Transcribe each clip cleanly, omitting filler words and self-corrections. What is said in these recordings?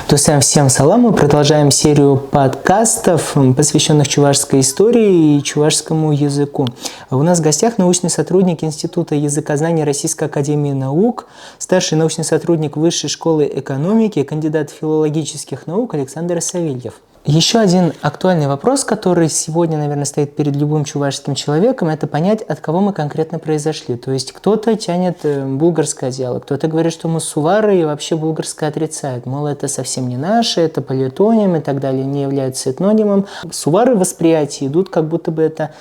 Тусам всем салам. Мы продолжаем серию подкастов, посвященных чувашской истории и чувашскому языку. У нас в гостях научный сотрудник Института языкознания Российской академии наук, старший научный сотрудник Высшей школы экономики, кандидат филологических наук Александр Савельев. Еще один актуальный вопрос, который сегодня, наверное, стоит перед любым чувашским человеком, это понять, от кого мы конкретно произошли. То есть кто-то тянет булгарское одеяло, кто-то говорит, что мы сувары и вообще булгарское отрицает. Мол, это совсем не наше, это политоним и так далее, не является этнонимом. Сувары в восприятии идут, как будто бы это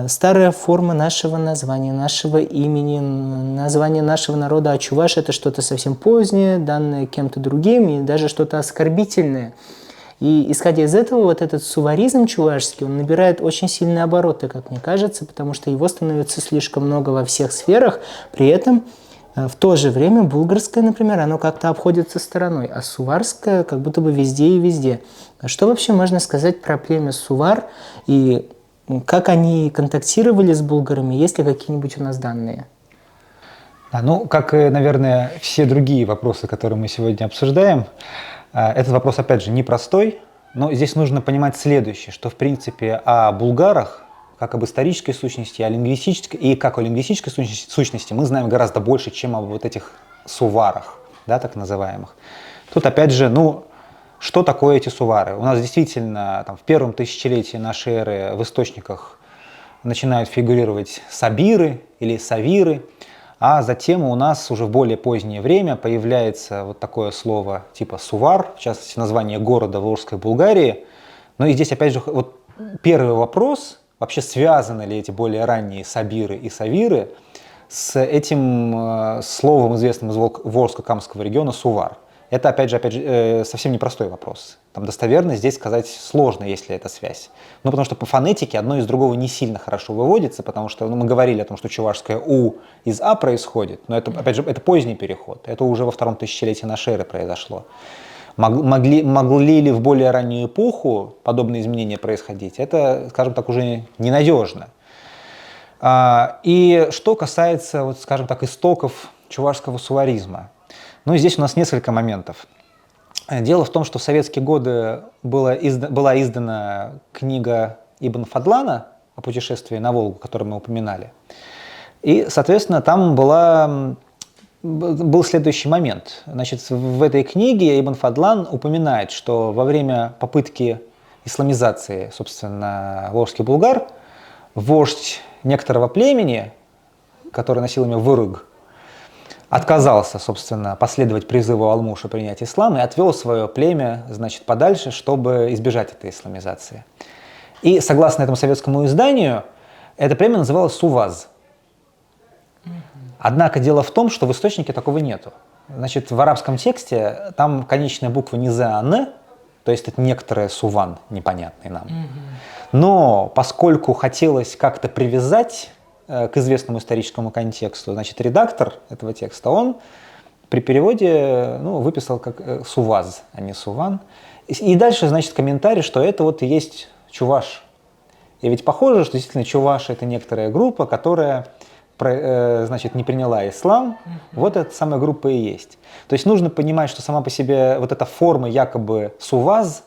старая форма нашего названия, нашего имени, название нашего народа, а чуваш это что-то совсем позднее, данное кем-то другим и даже что-то оскорбительное. И исходя из этого, вот этот суваризм чувашский, он набирает очень сильные обороты, как мне кажется, потому что его становится слишком много во всех сферах, при этом в то же время булгарское, например, оно как-то обходится стороной, а суварское как будто бы везде и везде. А что вообще можно сказать про племя сувар и как они контактировали с булгарами, есть ли какие-нибудь у нас данные? Ну, как и, наверное, все другие вопросы, которые мы сегодня обсуждаем, этот вопрос, опять же, непростой, но здесь нужно понимать следующее, что, в принципе, о булгарах, как об исторической сущности, о лингвистической, и как о лингвистической сущности мы знаем гораздо больше, чем об вот этих суварах, да, так называемых. Тут, опять же, что такое эти сувары? У нас действительно в первом тысячелетии нашей эры в источниках начинают фигурировать сабиры или савиры, а затем у нас уже в более позднее время появляется вот такое слово типа сувар, в частности название города в Волжской Булгарии. Но и здесь опять же вот первый вопрос, вообще связаны ли эти более ранние сабиры и савиры с этим словом, известным из Волжско-Камского региона, сувар. Это опять же, совсем непростой вопрос. Там достоверно здесь сказать сложно, если это связь. Ну, потому что по фонетике одно из другого не сильно хорошо выводится, потому что мы говорили о том, что чувашское «у» из «а» происходит, но это, опять же, это поздний переход. Это уже во втором тысячелетии нашей эры произошло. Могли ли в более раннюю эпоху подобные изменения происходить? Это, скажем так, уже ненадежно. И что касается, вот, скажем так, истоков чувашского суваризма. Здесь у нас несколько моментов. Дело в том, что в советские годы была издана книга Ибн Фадлана о путешествии на Волгу, которую мы упоминали. И, соответственно, там был следующий момент. Значит, в этой книге Ибн Фадлан упоминает, что во время попытки исламизации, собственно, волжских булгар, вождь некоторого племени, который носил имя Вырыг, отказался, собственно, последовать призыву Алмуша принять ислам и отвел свое племя, значит, подальше, чтобы избежать этой исламизации. И, согласно этому советскому изданию, это племя называлось Суваз. Однако дело в том, что в источнике такого нету. Значит, в арабском тексте там конечная буква не «з», а «н», то есть это некоторое суван, непонятный нам. Но поскольку хотелось как-то привязать к известному историческому контексту, значит, редактор этого текста, он при переводе выписал как Суваз, а не Суван. И дальше, значит, комментарий, что это вот и есть чуваш. И ведь похоже, что действительно чуваш — это некоторая группа, которая, значит, не приняла ислам. Вот эта самая группа и есть. То есть нужно понимать, что сама по себе вот эта форма якобы Суваз,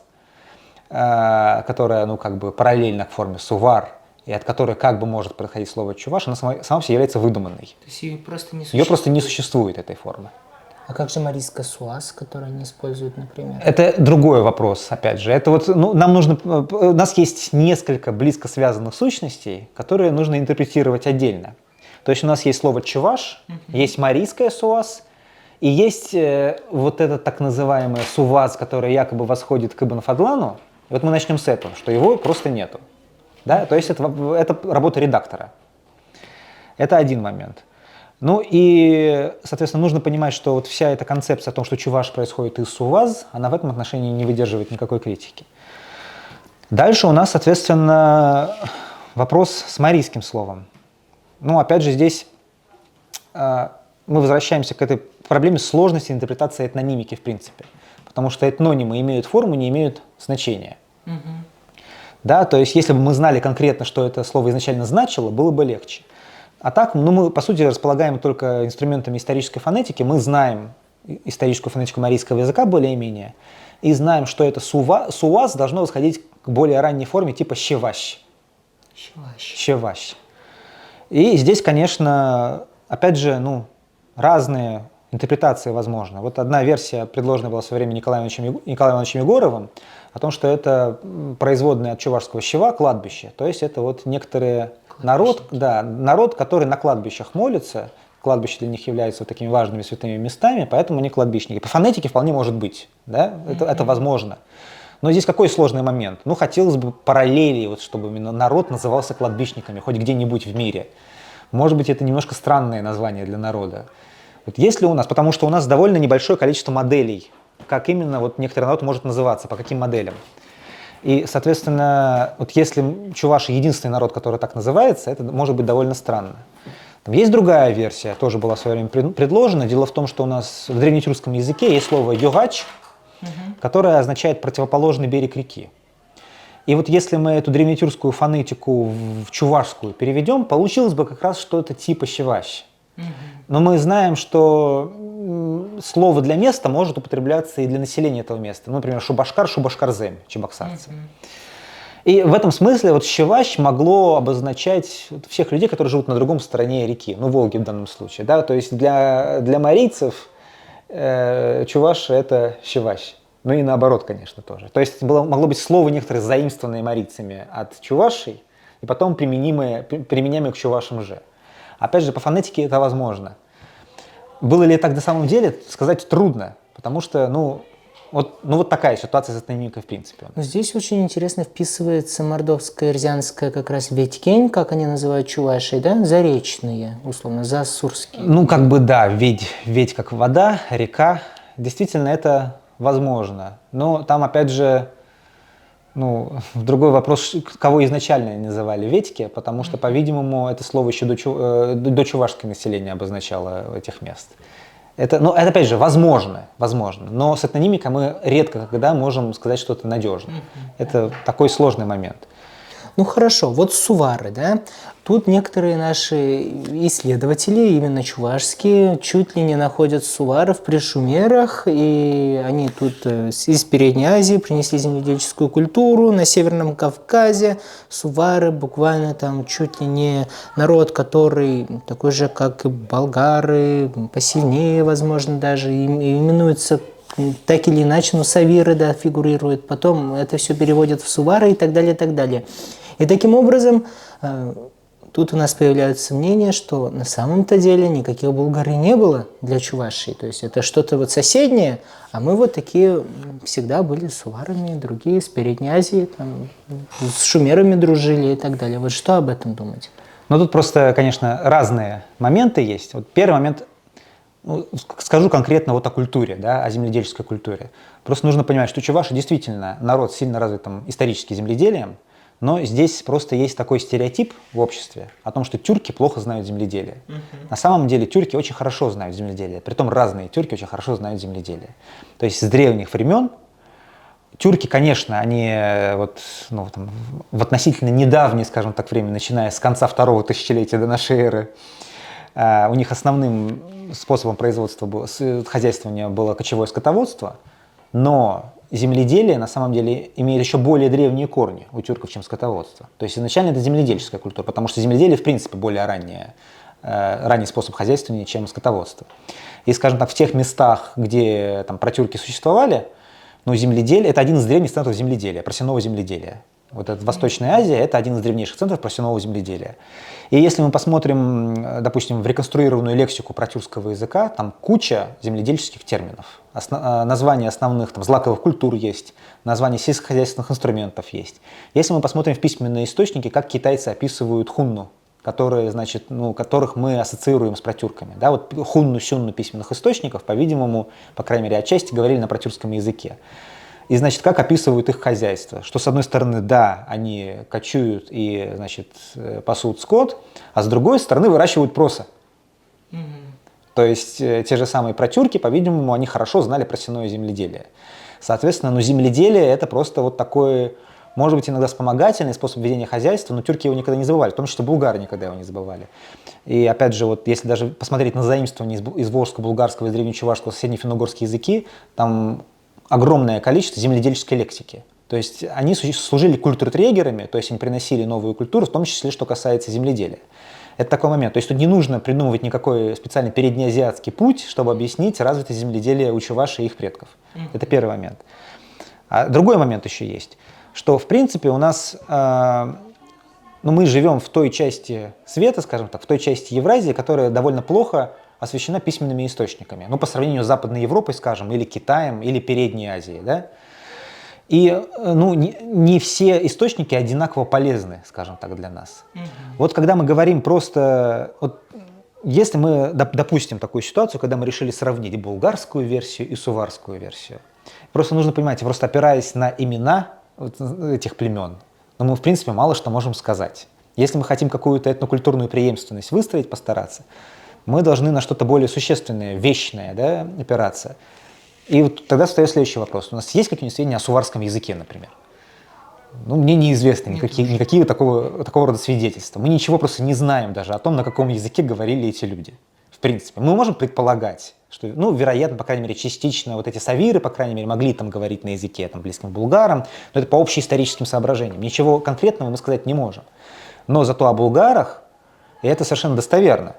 которая, параллельна к форме Сувар, и от которой как бы может происходить слово чуваш, она сама по себе является выдуманной. То есть ее просто не существует? Ее просто не существует, этой формы. А как же марийская суаз, которую они используют, например? Это другой вопрос, опять же. Это вот, нам нужно, у нас есть несколько близко связанных сущностей, которые нужно интерпретировать отдельно. То есть у нас есть слово чуваш, есть марийская суаз, и есть вот этот так называемый суваз, который якобы восходит к Ибн Фадлану. И вот мы начнем с этого, что его просто нету. Да? То есть это работа редактора. Это один момент. И, соответственно, нужно понимать, что вот вся эта концепция о том, что чуваш происходит из суваз, она в этом отношении не выдерживает никакой критики. Дальше у нас, соответственно, вопрос с марийским словом. Опять же, здесь мы возвращаемся к этой проблеме сложности интерпретации этнонимики в принципе. Потому что этнонимы имеют форму, не имеют значения. Да, то есть, если бы мы знали конкретно, что это слово изначально значило, было бы легче. А так, мы, по сути, располагаем только инструментами исторической фонетики. Мы знаем историческую фонетику марийского языка более-менее, и знаем, что это суаз должно восходить к более ранней форме типа щеващ. Щеващ. И здесь, конечно, опять же, разные интерпретации возможны. Вот одна версия, предложенная была в свое время Николаем Ивановичем Егоровым, о том, что это производное от чувашского щева кладбище. То есть это вот некоторый народ, который на кладбищах молится. Кладбище для них является вот такими важными святыми местами, поэтому они кладбищники. По фонетике вполне может быть, да? Это возможно. Но здесь какой сложный момент? Хотелось бы параллели, вот, чтобы именно народ назывался кладбищниками хоть где-нибудь в мире. Может быть, это немножко странное название для народа. Вот если у нас, потому что у нас довольно небольшое количество моделей, как именно вот некоторый народ может называться, по каким моделям. И, соответственно, вот если чуваши единственный народ, который так называется, это может быть довольно странно. Есть другая версия, тоже была в свое время предложена. Дело в том, что у нас в древнетюркском языке есть слово «йогач», которое означает «противоположный берег реки». И вот если мы эту древнетюркскую фонетику в чувашскую переведем, получилось бы как раз что-то типа «щеващ». Но мы знаем, что слово для места может употребляться и для населения этого места. Например, шубашкар, шубашкарзем, чебоксарцы. И в этом смысле вот щеващ могло обозначать всех людей, которые живут на другом стороне реки, Волги в данном случае. Да? То есть для марийцев чуваши – это щеващ. И наоборот, конечно, тоже. То есть могло быть слово некоторые заимствованные марийцами от чувашей и потом применяемые к чувашам же. Опять же, по фонетике это возможно. Было ли так на самом деле, сказать трудно, потому что, вот такая ситуация с этнонимикой в принципе. Здесь очень интересно вписывается мордовская, рязанская как раз ведькень, как они называют чувашей, да, заречные, условно, засурские. Ведь как вода, река, действительно это возможно. Но там опять же, другой вопрос, кого изначально называли ведьки, потому что, по-видимому, это слово еще до чувашское население обозначало этих мест. Это опять же, возможно, но с этнонимикой мы редко когда можем сказать что-то надежное. Это такой сложный момент. Хорошо, вот сувары, да, тут некоторые наши исследователи, именно чувашские, чуть ли не находят суваров при шумерах, и они тут из Передней Азии принесли земледельческую культуру, на Северном Кавказе сувары буквально там чуть ли не народ, который такой же, как и болгары, посильнее, возможно, даже, именуется так или иначе, савиры, да, фигурируют, потом это все переводят в сувары и так далее, и так далее. И таким образом тут у нас появляются сомнения, что на самом-то деле никаких булгар и не было для Чувашии. То есть это что-то вот соседнее, а мы вот такие всегда были с суварами, другие с Передней Азии, там, с шумерами дружили и так далее. Вот что об этом думать? Тут просто, конечно, разные моменты есть. Вот первый момент, скажу конкретно вот о культуре, да, о земледельческой культуре. Просто нужно понимать, что чуваши действительно народ с сильно развитым исторически земледелием, но здесь просто есть такой стереотип в обществе о том, что тюрки плохо знают земледелие. На самом деле тюрки очень хорошо знают земледелие, притом разные тюрки очень хорошо знают земледелие. То есть с древних времен тюрки, конечно, они в относительно недавнее, скажем так, время, начиная с конца второго тысячелетия до нашей эры, у них основным способом производства хозяйствования было кочевое скотоводство, но земледелие на самом деле имеет еще более древние корни у тюрков, чем скотоводство. То есть изначально это земледельческая культура, потому что земледелие в принципе более ранний способ хозяйствования, чем скотоводство. И, скажем так, в тех местах, где там протюрки существовали, земледелие – это один из древних центров земледелия, просяного земледелия. Вот эта Восточная Азия – это один из древнейших центров просяного земледелия. И если мы посмотрим, допустим, в реконструированную лексику протюркского языка, там куча земледельческих терминов. Названия основных злаковых культур есть, названия сельскохозяйственных инструментов есть. Если мы посмотрим в письменные источники, как китайцы описывают хунну, которых мы ассоциируем с протюрками. Да, вот хунну, сюнну письменных источников, по-видимому, по крайней мере, отчасти говорили на протюркском языке. И, как описывают их хозяйство? Что, с одной стороны, да, они кочуют и, пасут скот, а с другой стороны, выращивают проса. То есть, те же самые протюрки, по-видимому, они хорошо знали просяное земледелие. Соответственно, земледелие – это просто вот такой может быть, иногда вспомогательный способ ведения хозяйства, но тюрки его никогда не забывали, в том числе булгары никогда его не забывали. И опять же, вот если даже посмотреть на заимствование из волжско-булгарского, из древнечувашского, соседне-финно-угорские языки, там огромное количество земледельческой лексики. То есть они служили культуртрегерами, то есть они приносили новую культуру, в том числе, что касается земледелия. Это такой момент. То есть тут не нужно придумывать никакой специальный переднеазиатский путь, чтобы объяснить развитое земледелие у чувашей и их предков. Это первый момент. А другой момент еще есть, что в принципе у нас, мы живем в той части света, скажем так, в той части Евразии, которая довольно плохо освещена письменными источниками. По сравнению с Западной Европой, скажем, или Китаем, или Передней Азией, да? И не все источники одинаково полезны, скажем так, для нас. Вот когда мы говорим просто, если мы допустим такую ситуацию, когда мы решили сравнить булгарскую версию и суварскую версию, просто нужно понимать, просто опираясь на имена этих племен, мы в принципе мало что можем сказать. Если мы хотим какую-то этнокультурную преемственность выстроить, постараться, мы должны на что-то более существенное, вечное, да, опираться. И вот тогда встает следующий вопрос. У нас есть какие-нибудь сведения о суварском языке, например? Мне неизвестны никакие такого рода свидетельства. Мы ничего просто не знаем даже о том, на каком языке говорили эти люди. В принципе, мы можем предполагать, что, вероятно, по крайней мере, частично вот эти савиры, по крайней мере, могли там говорить на языке, близком к булгарам, но это по общеисторическим соображениям. Ничего конкретного мы сказать не можем. Но зато о булгарах, и это совершенно достоверно,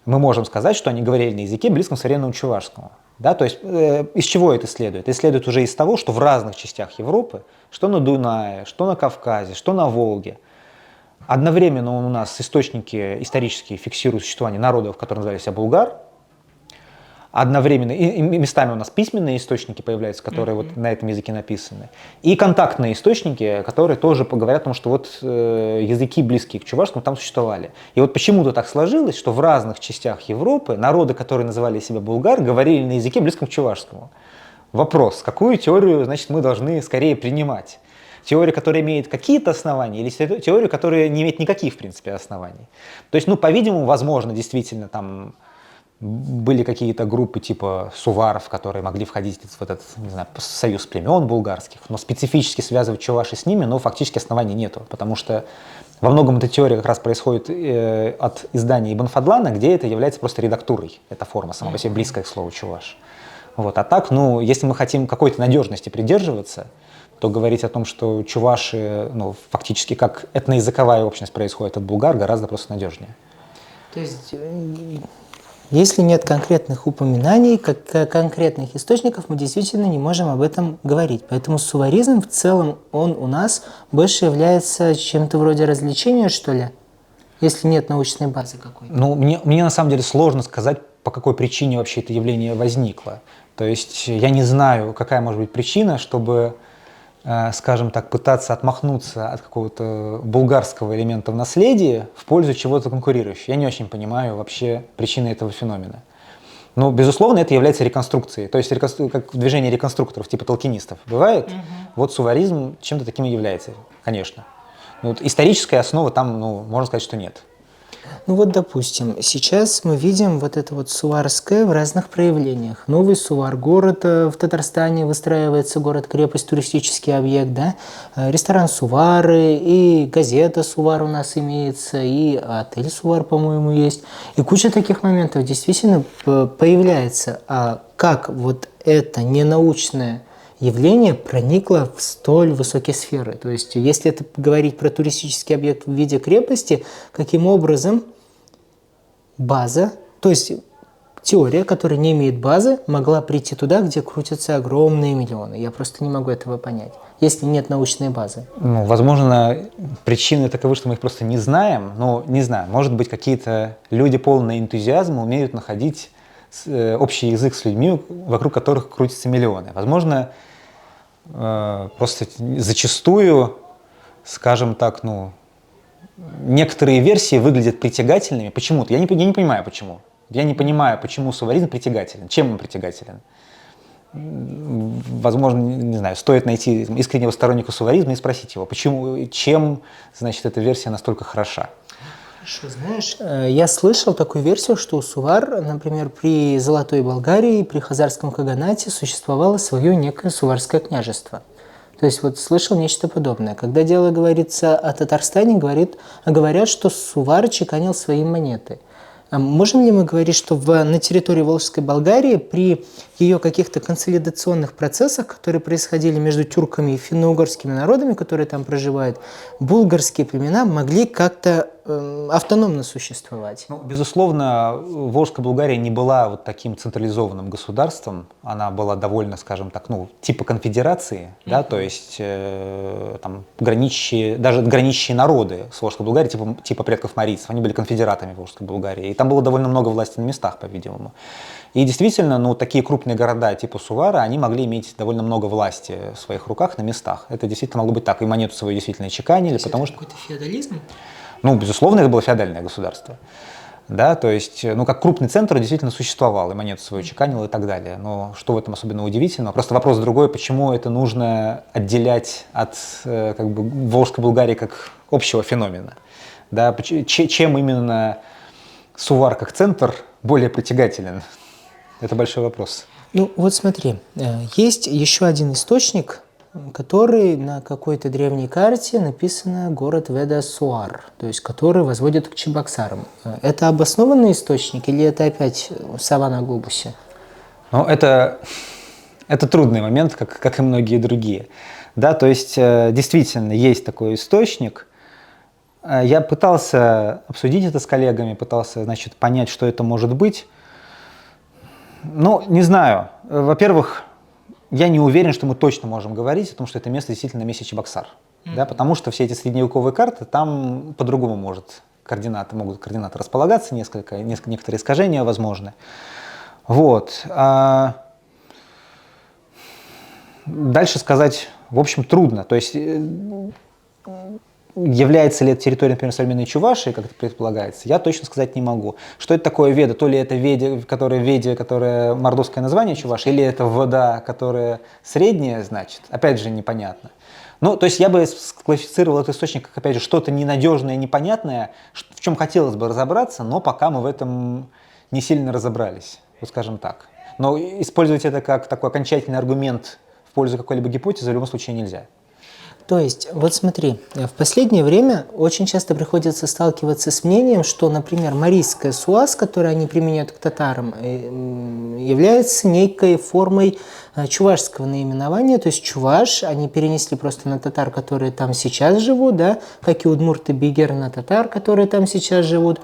мы можем сказать, что они говорили на языке, близком к современному чувашскому. Да, то есть из чего это следует? Это следует уже из того, что в разных частях Европы, что на Дунае, что на Кавказе, что на Волге, одновременно у нас источники исторические фиксируют существование народов, которые называли себя булгар, одновременно, и местами у нас письменные источники появляются, которые вот на этом языке написаны, и контактные источники, которые тоже говорят о том, что языки, близкие к чувашскому, там существовали. И вот почему-то так сложилось, что в разных частях Европы народы, которые называли себя булгар, говорили на языке, близком к чувашскому. Вопрос, какую теорию, значит, мы должны скорее принимать? Теорию, которая имеет какие-то основания, или теорию, которая не имеет никаких, в принципе, оснований? То есть, по-видимому, возможно, действительно, там были какие-то группы типа суваров, которые могли входить в этот, не знаю, союз племен булгарских, но специфически связывать чуваши с ними, фактически оснований нету, потому что во многом эта теория как раз происходит от издания Ибн Фадлана, где это является просто редактурой, эта форма сама по себе близкая к слову чуваш. А так, если мы хотим какой-то надежности придерживаться, то говорить о том, что чуваши, фактически как этноязыковая общность происходит от булгар, гораздо просто надежнее. То есть, если нет конкретных упоминаний, конкретных источников, мы действительно не можем об этом говорить. Поэтому суваризм в целом, он у нас больше является чем-то вроде развлечения, что ли, если нет научной базы какой-то. Мне на самом деле сложно сказать, по какой причине вообще это явление возникло. То есть я не знаю, какая может быть причина, чтобы, скажем так, пытаться отмахнуться от какого-то булгарского элемента в наследии в пользу чего-то конкурирующего. Я не очень понимаю вообще причины этого феномена. Но, безусловно, это является реконструкцией. То есть как движение реконструкторов, типа толкинистов. Бывает? Вот суваризм чем-то таким и является, конечно. Историческая основа там, можно сказать, что нет. Допустим, сейчас мы видим это суварское в разных проявлениях. Новый Сувар, город в Татарстане выстраивается, город-крепость, туристический объект, да? Ресторан Сувары, и газета Сувар у нас имеется, и отель Сувар, по-моему, есть. И куча таких моментов действительно появляется. А как это ненаучное явление проникло в столь высокие сферы? То есть, если это говорить про туристический объект в виде крепости, каким образом база, то есть теория, которая не имеет базы, могла прийти туда, где крутятся огромные миллионы? Я просто не могу этого понять, если нет научной базы. Возможно, причины таковы, что мы их просто не знаем, но не знаю, может быть, какие-то люди, полные энтузиазма, умеют находить общий язык с людьми, вокруг которых крутятся миллионы. Возможно, просто зачастую, скажем так, некоторые версии выглядят притягательными почему-то. Я не понимаю, почему. Я не понимаю, почему суваризм притягателен. Чем он притягателен? Возможно, не знаю, стоит найти искреннего сторонника суваризма и спросить его, чем, значит, эта версия настолько хороша. Хорошо, знаешь, я слышал такую версию, что у сувар, например, при Золотой Болгарии, при Хазарском каганате существовало свое некое суварское княжество. То есть вот слышал нечто подобное. Когда дело говорится о Татарстане, говорят, что Сувар чеканил свои монеты. А можем ли мы говорить, что на территории Волжской Болгарии при ее каких-то консолидационных процессах, которые происходили между тюрками и финно-угорскими народами, которые там проживают, булгарские племена могли как-то автономно существовать? Ну, безусловно, Волжская Болгария не была вот таким централизованным государством. Она была довольно, скажем так, ну, типа конфедерации, да, то есть там даже граничащие народы с Волжской Болгарией, типа предков марийцев, они были конфедератами Волжской Болгарии. И там было довольно много власти на местах, по-видимому. И действительно, ну, такие крупные города типа Сувара, они могли иметь довольно много власти в своих руках на местах. Это действительно могло быть так. И монету свою действительно чеканили, потому что... Какой-то феодализм? Ну, безусловно, это было феодальное государство. Да, то есть, ну, как крупный центр действительно существовал, и монету свою чеканил и так далее. Но что в этом особенно удивительного? Просто вопрос другой, почему это нужно отделять от как бы, Волжской Болгарии как общего феномена? Да, чем именно Сувар как центр более притягателен? Это большой вопрос. Ну, вот смотри, есть еще один источник, который на какой-то древней карте написано город Веда-Суар, то есть который возводит к Чебоксарам. Это обоснованный источник или это опять сова на глобусе? Ну, это трудный момент, как и многие другие. Да, то есть действительно есть такой источник. Я пытался обсудить это с коллегами, пытался, значит, понять, что это может быть. Ну, не знаю. Во-первых, я не уверен, что мы точно можем говорить о том, что это место действительно на месте Чебоксар. Да, потому что все эти средневековые карты, там по-другому могут координаты располагаться, некоторые искажения возможны. Вот. Дальше сказать, в общем, трудно. То есть, является ли это территорией, например, современной Чувашии, как это предполагается, я точно сказать не могу. Что это такое Веда? То ли это Ведя, которое мордовское название Чувашии, или это Вода, которая средняя, значит, опять же, непонятно. Ну, то есть я бы классифицировал этот источник как, опять же, что-то ненадежное, непонятное, в чем хотелось бы разобраться, но пока мы в этом не сильно разобрались, вот скажем так. Но использовать это как такой окончательный аргумент в пользу какой-либо гипотезы в любом случае нельзя. То есть, вот смотри, в последнее время очень часто приходится сталкиваться с мнением, что, например, марийская суаз, которую они применяют к татарам, является некой формой чувашского наименования, то есть чуваш они перенесли просто на татар, которые там сейчас живут, да, как и удмурты бигер на татар, которые там сейчас живут.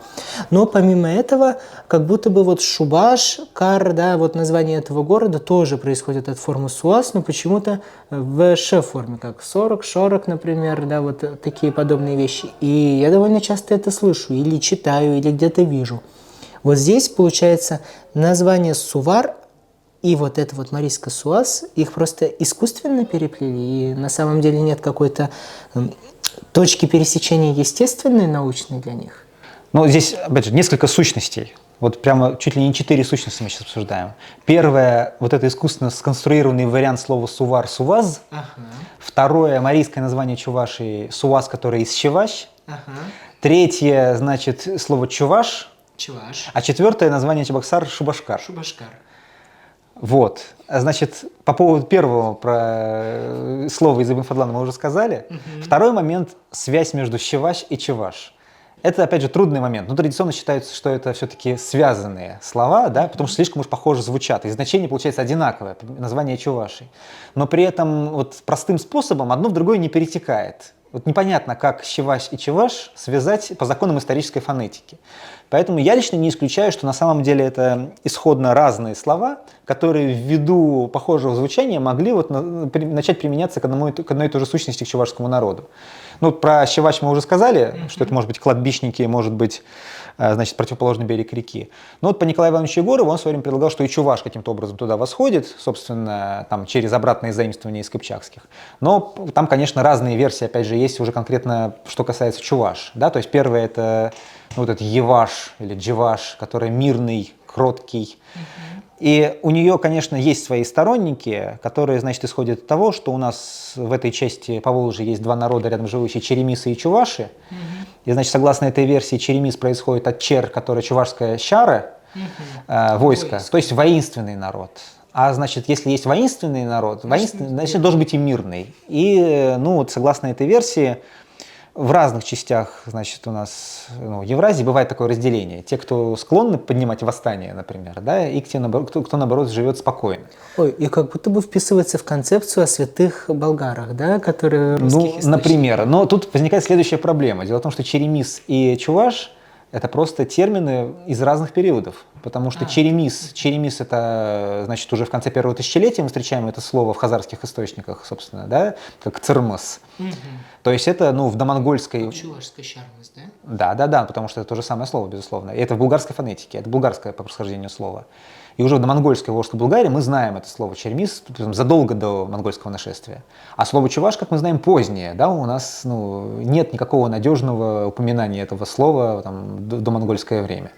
Но помимо этого, как будто бы вот Шубаш, Кар, да, вот название этого города тоже происходит от формы суаз, но почему-то в ш-форме, как 40, Шорок, например, да, вот такие подобные вещи. И я довольно часто это слышу, или читаю, или где-то вижу. Вот здесь, получается, название Сувар и вот это вот марийская суаз, их просто искусственно переплели, и на самом деле нет какой-то точки пересечения естественной, научной для них. Ну, здесь, опять же, несколько сущностей. Вот прямо чуть ли не 4 сущности мы сейчас обсуждаем. Первое, вот это искусственно сконструированный вариант слова «сувар» – «суваз». Ага. Второе, марийское название Чувашии – «суваз», который из «чеваш». Ага. Третье, значит, слово «чуваш». Чуваш. А четвертое название Чебоксар – «шубашкар». Шубашкар. Вот. Значит, по поводу первого про слова из Ибн Фадлана мы уже сказали. Угу. Второй момент – связь между «чеваш» и «чеваш». Это, опять же, трудный момент. Но традиционно считается, что это все-таки связанные слова, да, потому что слишком уж похоже звучат. И значение получается одинаковое, название Чувашии. Но при этом вот простым способом одно в другое не перетекает. Вот непонятно, как чеваш и чеваш связать по законам исторической фонетики. Поэтому я лично не исключаю, что на самом деле это исходно разные слова, которые ввиду похожего звучания могли вот начать применяться к одной и той же сущности, к чувашскому народу. Ну, про чеваш мы уже сказали, что это может быть кладбищники, может быть, значит, противоположный берег реки. Но вот по Николаю Ивановичу Егорову он в свое время предлагал, что и чуваш каким-то образом туда восходит, собственно, там, через обратные заимствования из кыпчакских. Но там, конечно, разные версии, опять же, есть уже конкретно, что касается чуваш. Да? То есть первое – это вот этот еваш или дживаш, который мирный, кроткий. И у нее, конечно, есть свои сторонники, которые, значит, исходят от того, что у нас в этой части Поволжья есть два народа рядом живущие, черемисы и чуваши. И, значит, согласно этой версии, черемис происходит от чер, которая чувашская щара, войско, то есть воинственный народ. А значит, если есть воинственный народ, значит, должен быть и мирный. И, ну, вот согласно этой версии, в разных частях, значит, у нас Евразии бывает такое разделение. Те, кто склонны поднимать восстание, например, да, и те, кто наоборот, живет спокойно. Ой, и как будто бы вписывается в концепцию о святых болгарах, да, которые в русских источниках. Например. Но тут возникает следующая проблема. Дело в том, что черемис и чуваш – это просто термины из разных периодов. Потому что черемис – это, значит, уже в конце первого тысячелетия мы встречаем это слово в хазарских источниках, собственно, да, как цирмас. То есть это, ну, в домонгольской… Чувашская чармас, да? Да, потому что это то же самое слово, безусловно. И это в булгарской фонетике, это булгарское по происхождению слова. И уже в домонгольской и Волжской Булгарии мы знаем это слово черемис задолго до монгольского нашествия. А слово чуваш, как мы знаем, позднее. Да, у нас нет никакого надежного упоминания этого слова там, до монгольское время.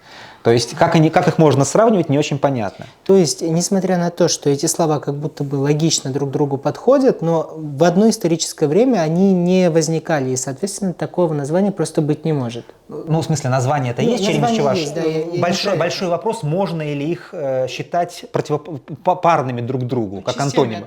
То есть как их можно сравнивать, не очень понятно. То есть, несмотря на то, что эти слова как будто бы логично друг другу подходят, но в одно историческое время они не возникали, и, соответственно, такого названия просто быть не может. Ну, в смысле, название-то есть, черемис, чуваш. Да, большой вопрос, можно ли их считать парными друг другу, как антонимы.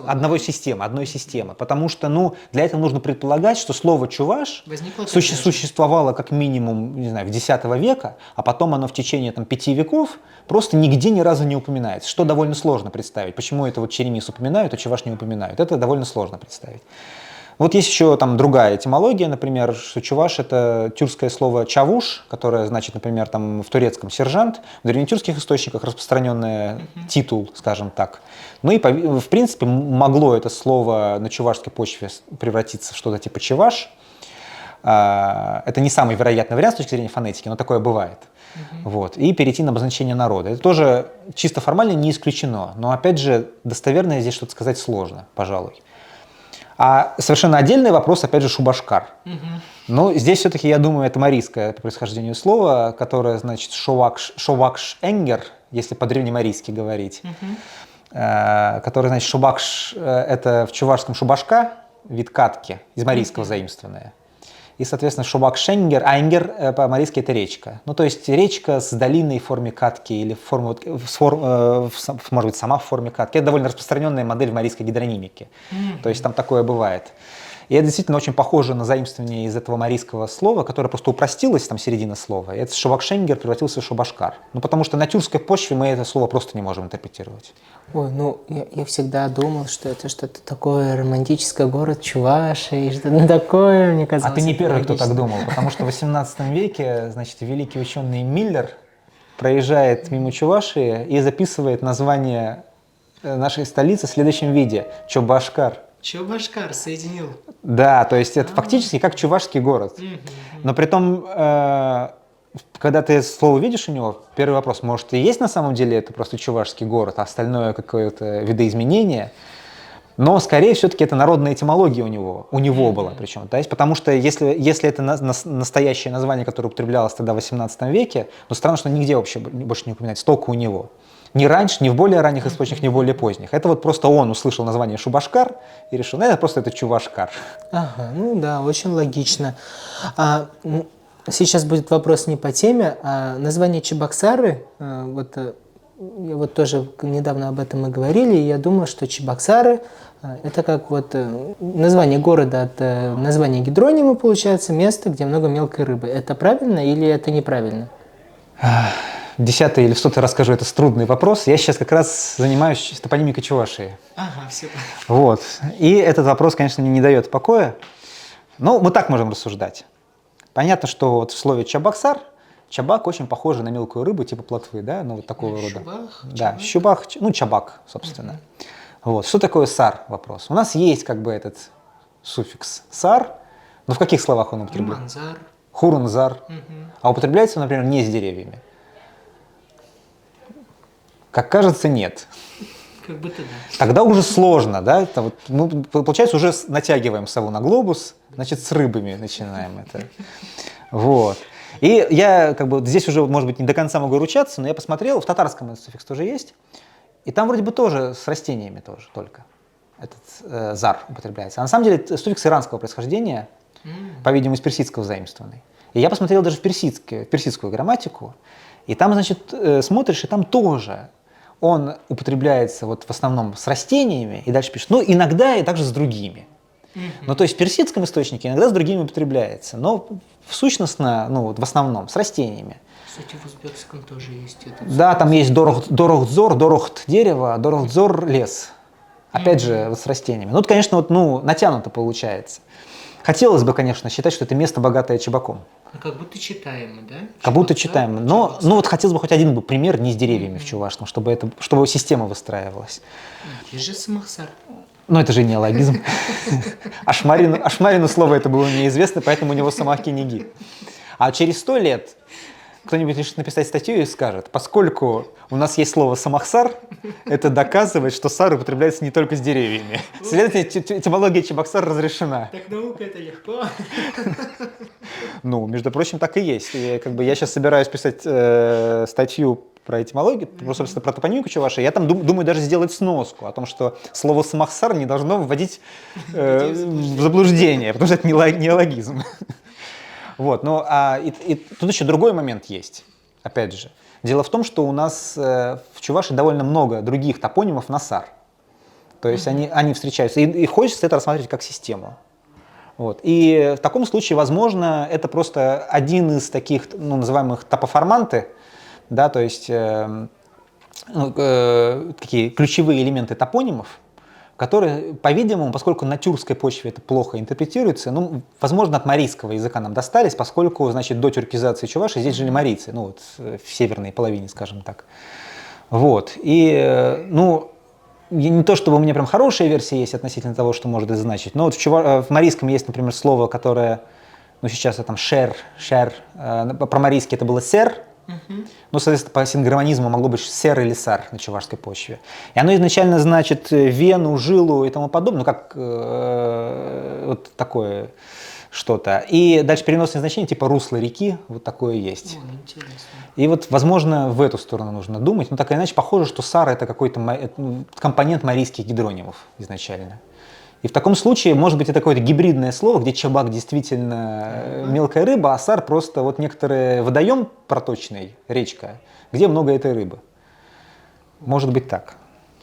Одной системы. Потому что, для этого нужно предполагать, что слово чуваш существовало как минимум, не знаю, в X века, а потом оно в течение 5 веков просто нигде ни разу не упоминается, что довольно сложно представить. Почему это вот черемис упоминают, а чуваш не упоминают? Это довольно сложно представить. Вот есть еще там другая этимология, например, что чуваш – это тюркское слово чавуш, которое значит, например, там в турецком сержант, в древнетюркских источниках распространенный титул, скажем так. Ну и, в принципе, могло это слово на чувашской почве превратиться в что-то типа чеваш. Это не самый вероятный вариант с точки зрения фонетики, но такое бывает. Вот. И перейти на обозначение народа. Это тоже чисто формально не исключено, но, опять же, достоверно здесь что-то сказать сложно, пожалуй. А совершенно отдельный вопрос, опять же, шубашкар. Но здесь все-таки, я думаю, это марийское по происхождению слово, которое значит шовакш-энгер, если по-древнемарийски говорить, которое значит шубакш, это в чувашском шубашка, вид катки, из марийского заимствованное. И, соответственно, шубакш-энгер, а энгер по-марийски это речка. Ну, то есть речка с долиной в форме катки или может быть, сама в форме катки. Это довольно распространенная модель в марийской гидронимике. То есть там такое бывает. И это действительно очень похоже на заимствование из этого марийского слова, которое просто упростилось, там середина слова. И этот шубакшенгер превратился в шубашкар. Ну, потому что на тюркской почве мы это слово просто не можем интерпретировать. Ой, я всегда думал, что это что-то такое романтическое, город Чувашия, и что-то такое, мне казалось. А ты не первый, кто так думал, потому что в 18 веке, значит, великий ученый Миллер проезжает мимо Чувашии и записывает название нашей столицы в следующем виде – Чобашкар. Чобашкар соединил. Да, то есть это фактически как чувашский город. Но при том, когда ты слово видишь у него, первый вопрос, может и есть на самом деле это просто чувашский город, а остальное какое-то видоизменение. Но скорее все-таки это народная этимология у него была причем. То есть, потому что если это настоящее название, которое употреблялось тогда в 18 веке, то странно, что нигде вообще больше не упоминается, только у него. Ни раньше, ни в более ранних источниках, ни в более поздних. Это вот просто он услышал название Шубашкар и решил, это Чувашкар. Ага, ну да, очень логично. Сейчас будет вопрос не по теме, а название Чебоксары, я вот тоже недавно об этом мы говорили, и я думаю, что Чебоксары это как вот название города от названия гидронима, получается, место, где много мелкой рыбы. Это правильно или это неправильно? 10-й или в 100-й расскажу, это трудный вопрос. Я сейчас как раз занимаюсь топонимикой Чувашии. Ага, все. Вот. И этот вопрос, конечно, мне не дает покоя. Но мы так можем рассуждать. Понятно, что вот в слове чабаксар, чабак очень похоже на мелкую рыбу, типа плотвы, да, вот такого рода. Щубах, да, щубах, чабак, собственно. Вот. Что такое сар? Вопрос. У нас есть этот суффикс сар, но в каких словах он употребляется? Хурунзар. А употребляется, например, не с деревьями. Как кажется, нет. Как будто да. Тогда уже сложно, да? Мы, получается, уже натягиваем сову на глобус, значит, с рыбами начинаем это. Вот. И я здесь уже, может быть, не до конца могу ручаться, но я посмотрел, в татарском этот суффикс тоже есть, и там вроде бы тоже с растениями тоже только этот зар употребляется. А на самом деле это суффикс иранского происхождения, по-видимому, из персидского заимствованный. И я посмотрел даже в персидскую грамматику, и там, значит, смотришь, и там тоже он употребляется вот в основном с растениями, и дальше пишет, ну, иногда и также с другими. Ну, то есть в персидском источнике иногда с другими употребляется, но сущностно, ну, вот в основном, с растениями. Кстати, в узбекском тоже есть этот. Да, там есть дорохдзор, дорохт дерево, дорохдзор лес. Опять же, вот с растениями. Ну, это, конечно, вот, ну, натянуто получается. Хотелось бы, конечно, считать, что это место, богатое чебаком. Ну, как будто читаемо, да? Как будто читаемо. Но ну, вот хотелось бы хоть один пример не с деревьями в Чувашском, чтобы система выстраивалась. Есть же Самахсар. Но это же неологизм. Ашмарину слово это было неизвестно, поэтому у него самахи-неги. А через 100 лет кто-нибудь решит написать статью и скажет, поскольку у нас есть слово «самахсар», это доказывает, что сар употребляется не только с деревьями. Следовательно, этимология чебоксар разрешена. Так наука это легко. Ну, между прочим, так и есть. И, как бы, я сейчас собираюсь писать статью про этимологию, собственно, про топонимику чуваши. Я там думаю даже сделать сноску о том, что слово «самахсар» не должно вводить в заблуждение, потому что это неологизм. Вот, ну, и тут еще другой момент есть, опять же. Дело в том, что у нас в Чувашии довольно много других топонимов на сар. То есть они встречаются, и хочется это рассматривать как систему. Вот. И в таком случае, возможно, это просто один из таких, ну, называемых топоформанты, да, то есть такие ключевые элементы топонимов, которые, по-видимому, поскольку на тюркской почве это плохо интерпретируется, ну, возможно, от марийского языка нам достались, поскольку, значит, до тюркизации Чувашии здесь жили марийцы, ну, вот в северной половине, скажем так. Вот. И, ну, не то чтобы у меня прям хорошая версия есть относительно того, что может это значить, но вот в марийском есть, например, слово, которое, ну, сейчас это там шер, по-марийски это было сер, ну, соответственно, по сингармонизму могло быть сер или сар на чувашской почве. И оно изначально значит вену, жилу и тому подобное, ну, как вот такое что-то. И дальше переносное значение типа русло реки, вот такое есть. Интересно. И вот, возможно, в эту сторону нужно думать, но так или иначе похоже, что сар это какой-то компонент марийских гидронимов изначально. И в таком случае, может быть, это какое-то гибридное слово, где чабак действительно мелкая рыба, а сар просто вот некоторый водоем проточный, речка, где много этой рыбы. Может быть так.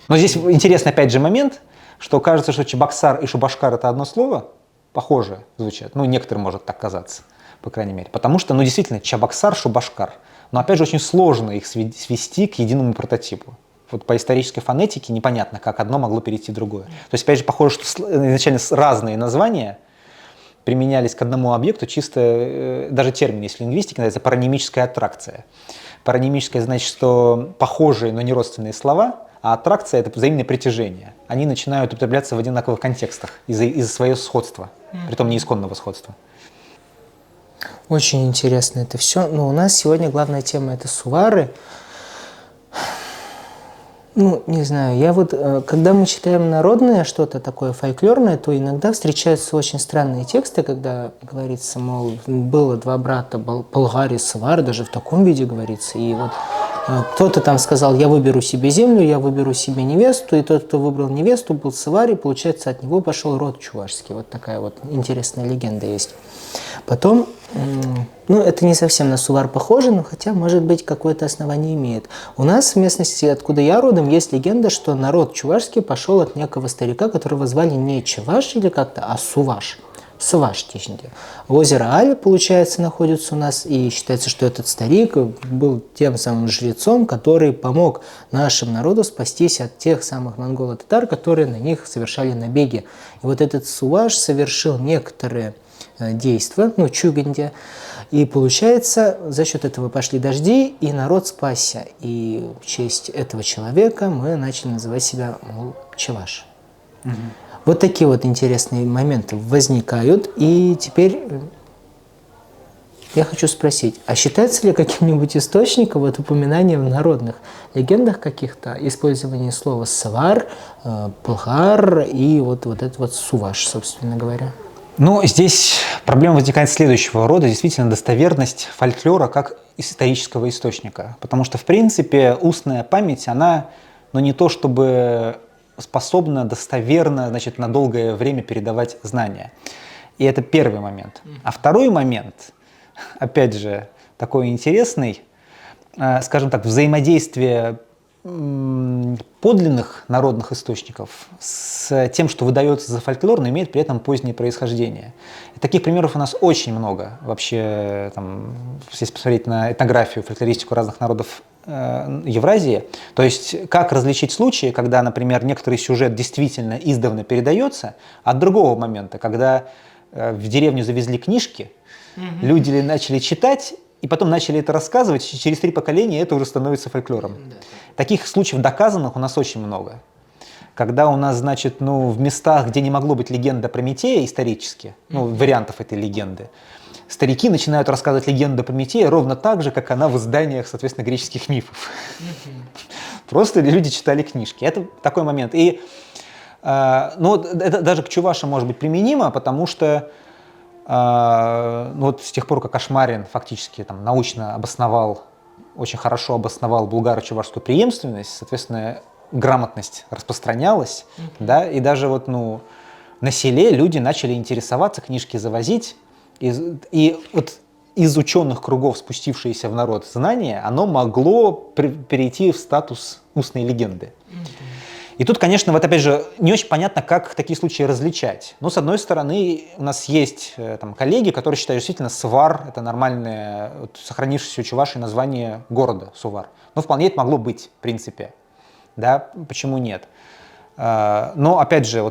Но здесь интересный опять же момент, что кажется, что чебоксар и шубашкар это одно слово, похоже звучат. Ну, некоторым может так казаться, по крайней мере. Потому что, ну, действительно, чебоксар, шубашкар. Но опять же, очень сложно их свести к единому прототипу. Вот по исторической фонетике непонятно, как одно могло перейти в другое. То есть, опять же, похоже, что изначально разные названия применялись к одному объекту, чисто, даже термин есть в лингвистике, называется паронимическая аттракция. Паронимическая значит, что похожие, но не родственные слова, а аттракция – это взаимное притяжение. Они начинают употребляться в одинаковых контекстах из-за своего сходства, притом не исконного сходства. Очень интересно это все. Но у нас сегодня главная тема – это сувары. Ну, не знаю, я вот, когда мы читаем народное что-то такое фольклорное, то иногда встречаются очень странные тексты, когда говорится, мол, было два брата, Болгар и Свар, даже в таком виде говорится, и вот кто-то там сказал, я выберу себе землю, я выберу себе невесту, и тот, кто выбрал невесту, был Свар, и, получается, от него пошел род чувашский. Вот такая вот интересная легенда есть. Потом, ну, это не совсем на сувар похоже, но хотя, может быть, какое-то основание имеет. У нас в местности, откуда я родом, есть легенда, что народ чувашский пошел от некого старика, которого звали не Чуваш или как-то, а Суваш. Суваш, точнее. Озеро Аль, получается, находится у нас, и считается, что этот старик был тем самым жрецом, который помог нашему народу спастись от тех самых монголо-татар, которые на них совершали набеги. И вот этот Суваш совершил некоторые действия, ну, чуганья, и получается, за счет этого пошли дожди, и народ спасся. И в честь этого человека мы начали называть себя, мол, Чуваш. Вот такие вот интересные моменты возникают. И теперь я хочу спросить, а считается ли каким-нибудь источником вот упоминание в народных легендах каких-то использование слова «свар», «болгар» и вот этот вот «суваш», собственно говоря? Ну, здесь проблема возникает следующего рода, действительно, достоверность фольклора как исторического источника. Потому что, в принципе, устная память, она, ну, не то чтобы способна достоверно, значит, на долгое время передавать знания. И это первый момент. А второй момент, опять же, такой интересный, скажем так, взаимодействие подлинных народных источников с тем, что выдается за фольклор, но имеет при этом позднее происхождение. И таких примеров у нас очень много. Вообще, там, если посмотреть на этнографию, фольклористику разных народов Евразии, то есть как различить случаи, когда, например, некоторый сюжет действительно издавна передается, от другого момента, когда в деревню завезли книжки, люди начали читать, и потом начали это рассказывать, и через 3 поколения это уже становится фольклором. Таких случаев доказанных у нас очень много. Когда у нас, значит, в местах, где не могло быть легенды о Прометее исторически, вариантов этой легенды, старики начинают рассказывать легенду о Прометее ровно так же, как она в изданиях, соответственно, греческих мифов. Просто люди читали книжки. Это такой момент. И это даже к чувашам может быть применимо, потому что с тех пор, как Ашмарин фактически там, научно обосновал, очень хорошо обосновал булгаро-чувашскую преемственность, соответственно, грамотность распространялась, да, и даже на селе люди начали интересоваться, книжки завозить, и вот из ученых кругов, спустившееся в народ знание, оно могло перейти в статус устной легенды. И тут, конечно, вот опять же, не очень понятно, как такие случаи различать. Но, с одной стороны, у нас есть там, коллеги, которые считают, действительно, Свар – это нормальное, сохранившееся у чувашей название города Сувар. Но вполне это могло быть, в принципе. Да, почему нет? Но, опять же,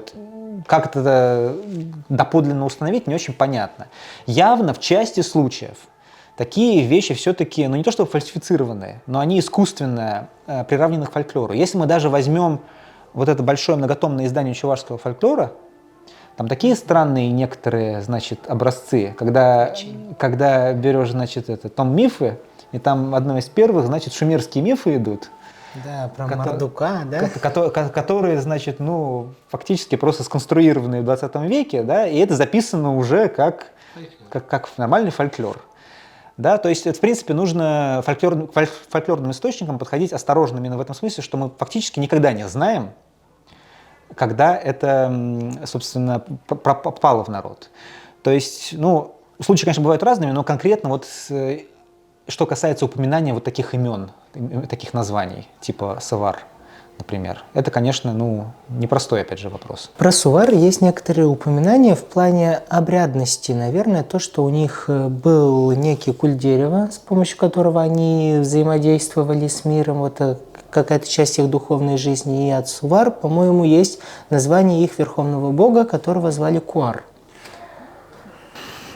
как это доподлинно установить, не очень понятно. Явно в части случаев такие вещи все-таки, не то чтобы фальсифицированные, но они искусственно приравнены к фольклору. Если мы даже возьмем вот это большое многотомное издание чувашского фольклора, там такие странные некоторые, значит, образцы, когда берешь, значит, том мифы, и там одно из первых, значит, шумерские мифы идут. Да, про Мардука, да? Которые, значит, фактически просто сконструированы в 20 веке, да, и это записано уже как нормальный фольклор. Да, то есть, в принципе, нужно к фольклорным источникам подходить осторожно именно в этом смысле, что мы фактически никогда не знаем, когда это, собственно, попало в народ. То есть, случаи, конечно, бывают разными, но конкретно что касается упоминания вот таких имен, таких названий, типа Сувар, например, это, конечно, непростой, опять же, вопрос. Про Сувар есть некоторые упоминания в плане обрядности. Наверное, то, что у них был некий культ дерева, с помощью которого они взаимодействовали с миром, вот какая-то часть их духовной жизни. И от Сувар, по-моему, есть название их верховного бога, которого звали Куар.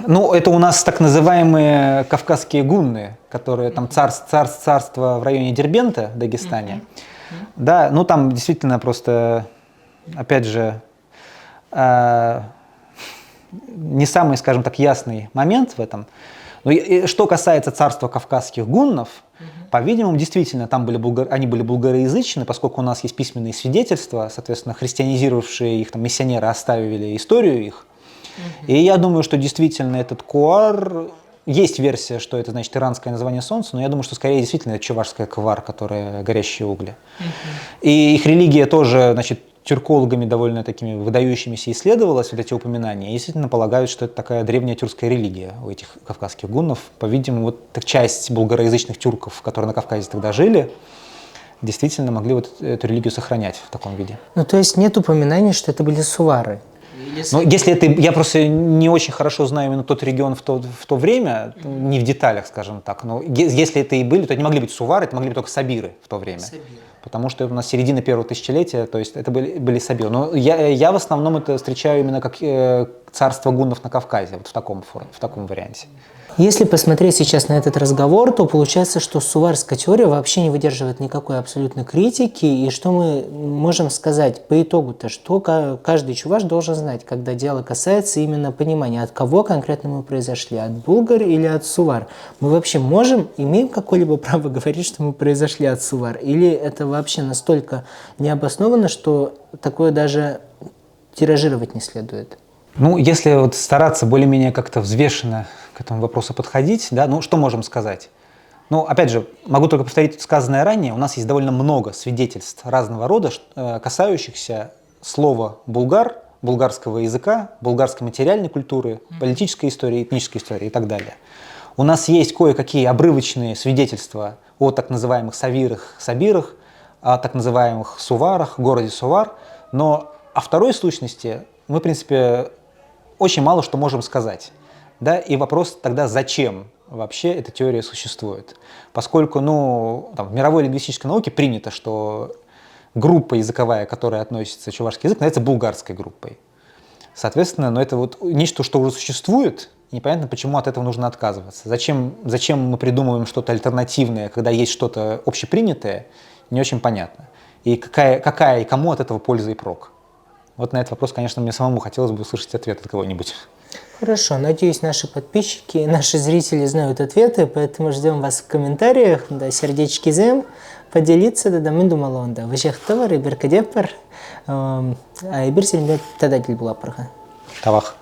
Это у нас так называемые кавказские гунны, которые там царство в районе Дербента, в Дагестане. Да, там действительно просто, опять же, не самый, скажем так, ясный момент в этом. Но что касается царства кавказских гуннов, по-видимому, действительно, они были булгароязычны, поскольку у нас есть письменные свидетельства, соответственно, христианизировавшие их, там, миссионеры оставили историю их. И я думаю, что действительно этот Куар, есть версия, что это значит иранское название солнца, но я думаю, что скорее действительно это чувашская Квар, которая горящие угли. И их религия тоже, значит, тюркологами довольно такими выдающимися исследовалась, вот эти упоминания, и действительно полагают, что это такая древняя тюркская религия у этих кавказских гуннов. По-видимому, часть булгароязычных тюрков, которые на Кавказе тогда жили, действительно могли эту религию сохранять в таком виде. То есть нет упоминаний, что это были сувары? Если это, я просто не очень хорошо знаю именно тот регион в то время, не в деталях, скажем так, но если это и были, то это не могли быть сувары, это могли быть только сабиры в то время. Потому что это у нас середина первого тысячелетия, то есть это были сабиры. Но я в основном это встречаю именно как царство гуннов на Кавказе, в таком варианте. Если посмотреть сейчас на этот разговор, то получается, что суварская теория вообще не выдерживает никакой абсолютной критики. И что мы можем сказать по итогу-то, что каждый чуваш должен знать, когда дело касается именно понимания, от кого конкретно мы произошли, от булгар или от сувар. Мы вообще имеем какое-либо право говорить, что мы произошли от сувар? Или это вообще настолько необоснованно, что такое даже тиражировать не следует? Если стараться более-менее как-то взвешенно к этому вопросу подходить, да, что можем сказать? Опять же, могу только повторить сказанное ранее, у нас есть довольно много свидетельств разного рода, касающихся слова «булгар», булгарского языка, булгарской материальной культуры, политической истории, этнической истории и так далее. У нас есть кое-какие обрывочные свидетельства о так называемых савирах, сабирах, о так называемых суварах, городе Сувар, но о второй сущности мы, в принципе, очень мало что можем сказать. Да? И вопрос тогда, зачем вообще эта теория существует? Поскольку в мировой лингвистической науке принято, что группа языковая, к которой относится чувашский язык, называется булгарской группой. Соответственно, это вот нечто, что уже существует, и непонятно, почему от этого нужно отказываться. Зачем мы придумываем что-то альтернативное, когда есть что-то общепринятое, не очень понятно. И какая и кому от этого польза и прок? Вот на этот вопрос, конечно, мне самому хотелось бы услышать ответ от кого-нибудь. Хорошо, надеюсь, наши подписчики, наши зрители знают ответы, поэтому ждем вас в комментариях, да, сердечки зем, поделиться, да, мы думали, он, да, вожех товар, и беркадепер, а и берсельмет, тогда дел была прага. Тавах.